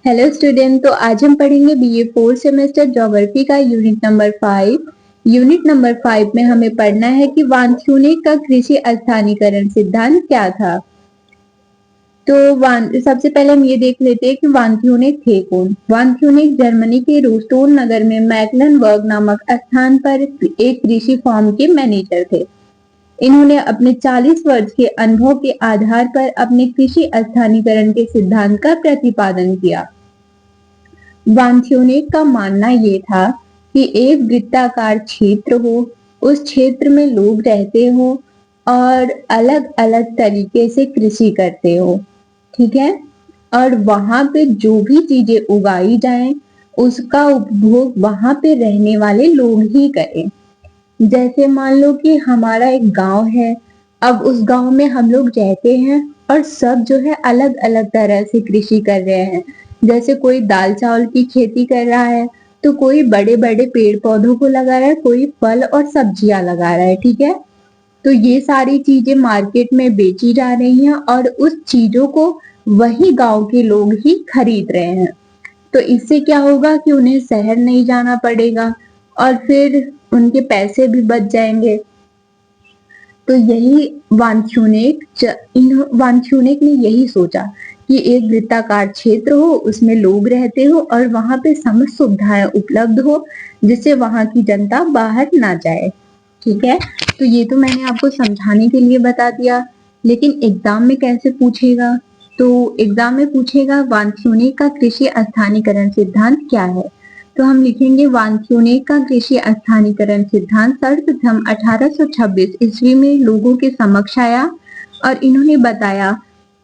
Hello student, तो आज हम पढ़ेंगे बीए फोर्थ सेमेस्टर ज्योग्राफी का यूनिट नंबर 5। यूनिट नंबर 5 में हमें पढ़ना है कि वानथ्यूनेक का कृषि स्थानीयकरण सिद्धांत क्या था। तो सबसे पहले हम ये देख लेते हैं कि वानथ्यूनेक थे कौन। वानथ्यूनेक जर्मनी के रोस्टोन नगर में मैक्लेनबर्ग नामक स्थान पर एक कृषि फार्म के मैनेजर थे। इन्होंने अपने 40 वर्ष के अनुभव के आधार पर अपने कृषि स्थानीयकरण के सिद्धांत का प्रतिपादन किया। वानथ्यूनेक का मानना ये था कि एक वृत्ताकार क्षेत्र हो, उस क्षेत्र में लोग रहते हो और अलग अलग तरीके से कृषि करते हो, ठीक है। और वहां पे जो भी चीजें उगाई जाएं उसका उपभोग वहां पे रहने वाले लोग ही करें। जैसे मान लो कि हमारा एक गांव है, अब उस गांव में हम लोग रहते हैं और सब जो है अलग अलग तरह से कृषि कर रहे हैं। जैसे कोई दाल चावल की खेती कर रहा है, तो कोई बड़े बड़े पेड़ पौधों को लगा रहा है, कोई फल और सब्जियां लगा रहा है, ठीक है। तो ये सारी चीजें मार्केट में बेची जा रही हैं और उस चीजों को वही गांव के लोग ही खरीद रहे हैं। तो इससे क्या होगा कि उन्हें शहर नहीं जाना पड़ेगा और फिर उनके पैसे भी बच जाएंगे। तो यही वानथ्यूनेक ने यही सोचा कि एक वृत्ताकार क्षेत्र हो, उसमें लोग रहते हो और वहां पे समस्त सुविधाएं उपलब्ध हो, जिससे वहां की जनता बाहर ना जाए, ठीक है। तो ये तो मैंने आपको समझाने के लिए बता दिया, लेकिन एग्जाम में कैसे पूछेगा। तो एग्जाम में पूछेगा वानथ्यूनेक का कृषि स्थानीयकरण सिद्धांत क्या है। तो हम लिखेंगे वानथ्यूनेक का कृषि स्थानीयकरण सिद्धांत सर्वप्रथम 1826 ईस्वी में लोगों के समक्ष आया और इन्होंने बताया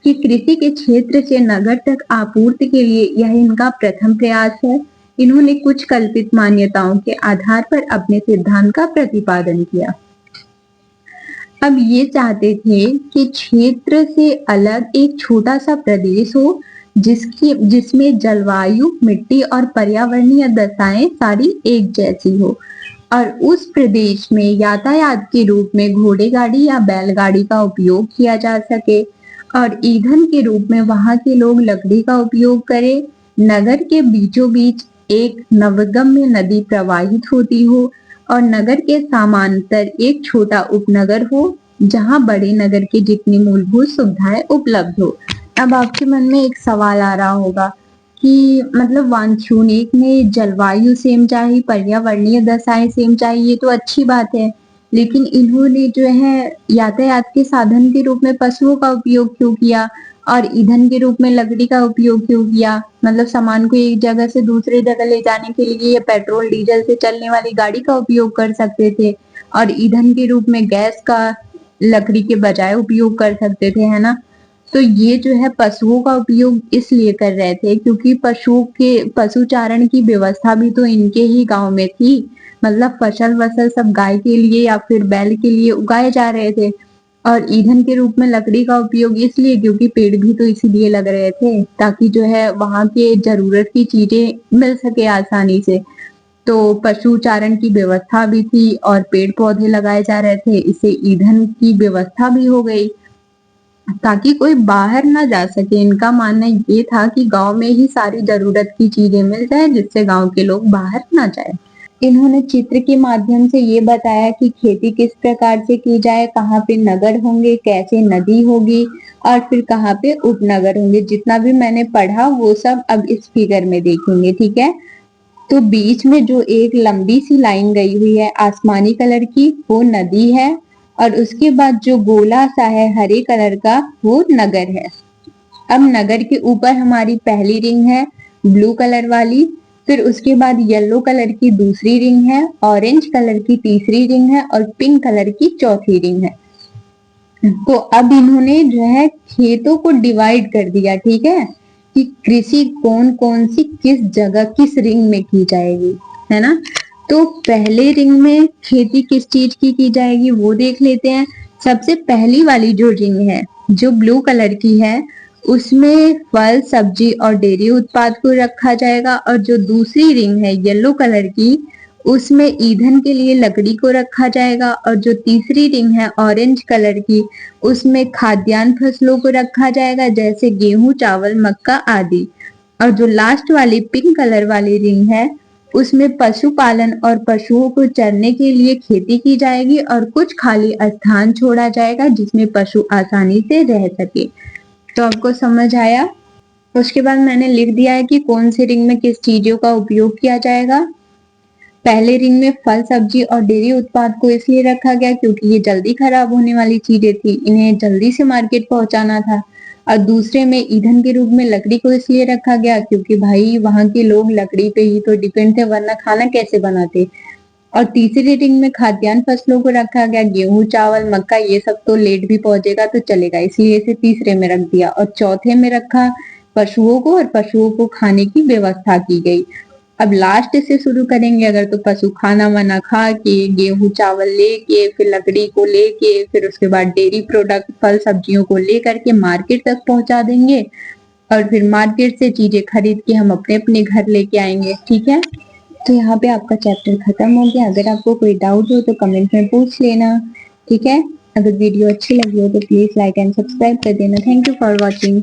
कि कृषि के क्षेत्र से नगर तक आपूर्ति के लिए यह इनका प्रथम प्रयास है। इन्होंने कुछ कल्पित मान्यताओं के आधार पर अपने सिद्धांत का प्रतिपादन किया। अब ये चाहते थे कि क्षेत्र से अलग एक छोटा सा प्रदेश हो, जिसमें जलवायु, मिट्टी और पर्यावरणीय दशाएं सारी एक जैसी हो और उस प्रदेश में यातायात के रूप में घोड़े गाड़ी या बैलगाड़ी का उपयोग किया जा सके और ईंधन के रूप में वहां के लोग लकड़ी का उपयोग करें। नगर के बीचों बीच एक नवगम्य नदी प्रवाहित होती हो और नगर के समांतर एक छोटा उपनगर हो जहां बड़े नगर के जितनी मूलभूत सुविधाएं उपलब्ध हो। अब आपके मन में एक सवाल आ रहा होगा कि मतलब वानथ्यूनेक ने जलवायु सेम चाही, पर्यावरणीय दशाएं सेम चाही, ये तो अच्छी बात है, लेकिन इन्होंने जो है यातायात के साधन के रूप में पशुओं का उपयोग क्यों किया और ईंधन के रूप में लकड़ी का उपयोग क्यों किया। मतलब सामान को एक जगह से दूसरे जगह ले जाने के लिए ये पेट्रोल डीजल से चलने वाली गाड़ी का उपयोग कर सकते थे और ईंधन के रूप में गैस का लकड़ी के बजाय उपयोग कर सकते थे, है ना। तो ये जो है पशुओं का उपयोग इसलिए कर रहे थे क्योंकि पशुचारण की व्यवस्था भी तो इनके ही गांव में थी। मतलब फसल वसल सब गाय के लिए या फिर बैल के लिए उगाए जा रहे थे और ईंधन के रूप में लकड़ी का उपयोग इसलिए क्योंकि पेड़ भी तो इसीलिए लग रहे थे ताकि जो है वहां के जरूरत की चीजें मिल सके आसानी से। तो पशुचारण की व्यवस्था भी थी और पेड़ पौधे लगाए जा रहे थे, इससे ईंधन की व्यवस्था भी हो गई ताकि कोई बाहर ना जा सके। इनका मानना ये था कि गांव में ही सारी जरूरत की चीजें मिल जाए जिससे गांव के लोग बाहर ना जाए। इन्होंने चित्र के माध्यम से ये बताया कि खेती किस प्रकार से की जाए, कहाँ पे नगर होंगे, कैसे नदी होगी और फिर कहाँ पे उपनगर होंगे। जितना भी मैंने पढ़ा वो सब अब इस फिगर में देखेंगे, ठीक है। तो बीच में जो एक लंबी सी लाइन गई हुई है आसमानी कलर की, वो नदी है और उसके बाद जो गोला सा है हरे कलर का, वो नगर है। अब नगर के ऊपर हमारी पहली रिंग है ब्लू कलर वाली, फिर उसके बाद येलो कलर की दूसरी रिंग है, ऑरेंज कलर की तीसरी रिंग है और पिंक कलर की चौथी रिंग है। तो अब इन्होंने जो है खेतों को डिवाइड कर दिया, ठीक है, कि कृषि कौन कौन सी किस जगह किस रिंग में की जाएगी, है ना। तो पहले रिंग में खेती किस चीज की जाएगी वो देख लेते हैं। सबसे पहली वाली जो रिंग है जो ब्लू कलर की है उसमें फल सब्जी और डेयरी उत्पाद को रखा जाएगा और जो दूसरी रिंग है येलो कलर की उसमें ईंधन के लिए लकड़ी को रखा जाएगा और जो तीसरी रिंग है ऑरेंज कलर की उसमें खाद्यान्न फसलों को रखा जाएगा जैसे गेहूं चावल मक्का आदि। और जो लास्ट वाली पिंक कलर वाली रिंग है उसमें पशुपालन और पशुओं को चरने के लिए खेती की जाएगी और कुछ खाली स्थान छोड़ा जाएगा जिसमें पशु आसानी से रह सके। तो आपको समझ आया। उसके बाद मैंने लिख दिया है कि कौन सी रिंग में किस चीजों का उपयोग किया जाएगा। पहले रिंग में फल सब्जी और डेयरी उत्पाद को इसलिए रखा गया क्योंकि ये जल्दी खराब होने वाली चीजें थी, इन्हें जल्दी से मार्केट पहुंचाना था। और दूसरे में ईंधन के रूप में लकड़ी को इसलिए रखा गया क्योंकि भाई वहां के लोग लकड़ी पे ही तो डिपेंड थे, वरना खाना कैसे बनाते। और तीसरी रिंग में खाद्यान्न फसलों को रखा गया, गेहूं चावल मक्का ये सब तो लेट भी पहुंचेगा तो चलेगा, इसलिए इसे तीसरे में रख दिया। और चौथे में रखा पशुओं को, और पशुओं को खाने की व्यवस्था की गई। अब लास्ट से शुरू करेंगे अगर, तो पशु खाना वाना खा के गेहूं चावल लेके फिर लकड़ी को लेके फिर उसके बाद डेयरी प्रोडक्ट फल सब्जियों को लेकर के मार्केट तक पहुंचा देंगे और फिर मार्केट से चीजें खरीद के हम अपने अपने घर लेके आएंगे। ठीक है, तो यहाँ पे आपका चैप्टर खत्म हो गया। अगर आपको कोई डाउट हो तो कमेंट में पूछ लेना। ठीक है, अगर वीडियो अच्छी लगी हो तो प्लीज लाइक एंड सब्सक्राइब कर देना। Thank you for watching.